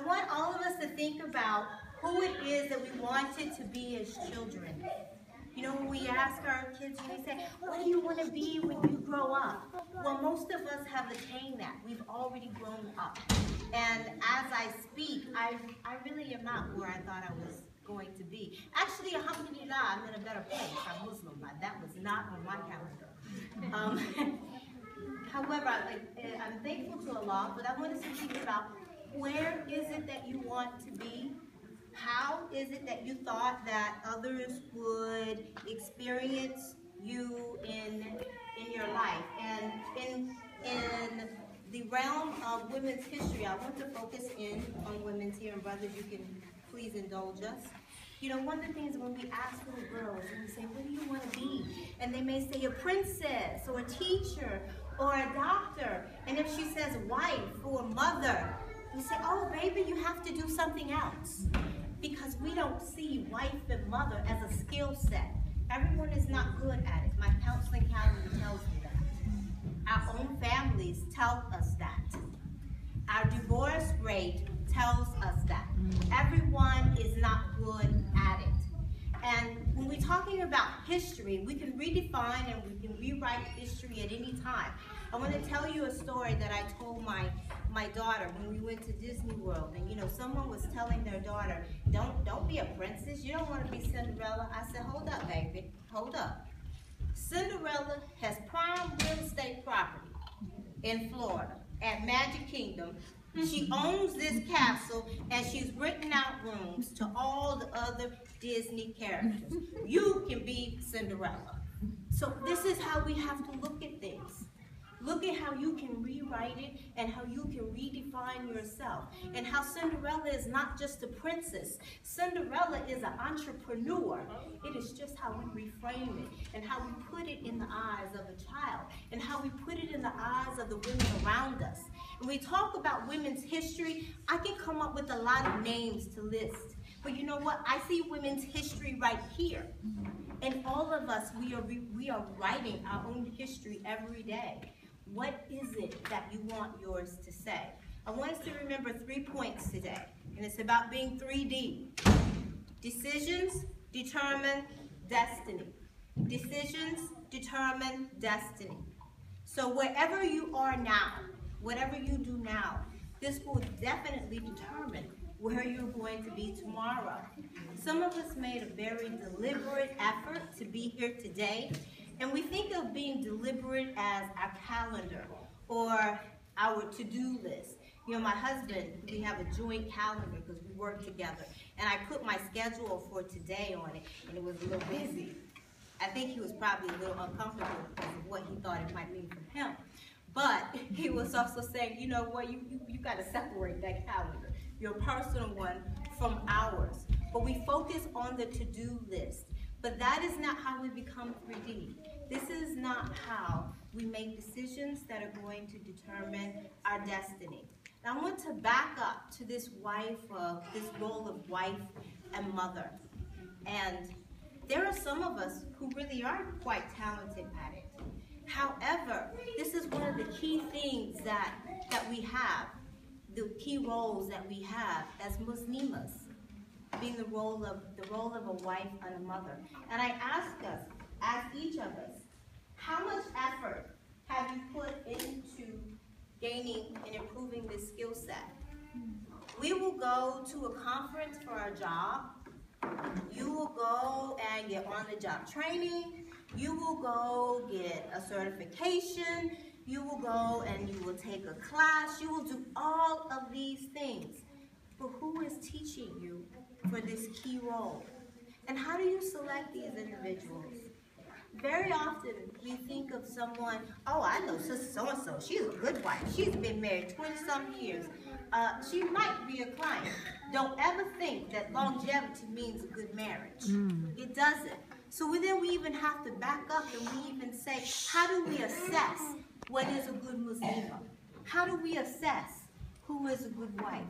want all of us to think about who it is that we wanted to be as children. You know, when we ask our kids, we say, what do you want to be when you grow up? Well, most of us have attained that. We've already grown up. And as I speak, I really am not where I thought I was going to be. Actually, alhamdulillah, I'm in a better place. I'm Muslim, but that was not on my calendar. However, I'm thankful to Allah, but I want us to think about, where is it that you want to be? How is it that you thought that others would experience you in your life? And in the realm of women's history, I want to focus in on women's here, and brothers, you can please indulge us. You know, one of the things when we ask little girls and we say, what do you want to be? And they may say a princess or a teacher or a doctor. And if she says wife or mother, we say, oh, baby, you have to do something else. Because we don't see wife and mother as a skill set. Everyone is not good at it. My counseling calendar tells me that. Our own families tell us that. Our divorce rate tells us that. Everyone is not good at it. And when we're talking about history, we can redefine and we can rewrite history at any time. I want to tell you a story that I told my daughter when we went to Disney World. And you know, someone was telling their daughter, don't be a princess, you don't want to be Cinderella. I said, hold up, baby, hold up. Cinderella has prime real estate property in Florida at Magic Kingdom. She owns this castle, and she's written out rooms to all the other Disney characters. You can be Cinderella. So this is how we have to look at things. Look at how you can rewrite it and how you can redefine yourself. And how Cinderella is not just a princess. Cinderella is an entrepreneur. It is just how we reframe it and how we put it in the eyes of a child and how we put it in the eyes of the women around us. When we talk about women's history, I can come up with a lot of names to list. But you know what? I see women's history right here. And all of us, we are writing our own history every day. What is it that you want yours to say? I want us to remember 3 points today, and it's about being 3D. Decisions determine destiny. Decisions determine destiny. So wherever you are now, whatever you do now, this will definitely determine where you're going to be tomorrow. Some of us made a very deliberate effort to be here today. And we think of being deliberate as our calendar or our to-do list. You know, my husband, we have a joint calendar because we work together. And I put my schedule for today on it, and it was a little busy. I think he was probably a little uncomfortable because of what he thought it might mean for him. But he was also saying, you know what, you got to separate that calendar, your personal one from ours. But we focus on the to-do list. But that is not how we become 3D. This is not how we make decisions that are going to determine our destiny. Now I want to back up to this role of wife and mother. And there are some of us who really are quite talented at it. However, this is one of the key things that we have, the key roles that we have as Muslimas, being the role of a wife and a mother. And I ask each of us, how much effort have you put into gaining and improving this skill set? We will go to a conference for our job. You will go and get on-the-job training. You will go get a certification. You will go and you will take a class. You will do all of these things. But who is teaching you for this key role? And how do you select these individuals? Very often we think of someone, oh, I know sister so-and-so, she's a good wife. She's been married 20-some years. She might be a client. Don't ever think that longevity means a good marriage. It doesn't. So then we even have to back up and we even say, how do we assess what is a good Muslim? How do we assess who is a good wife?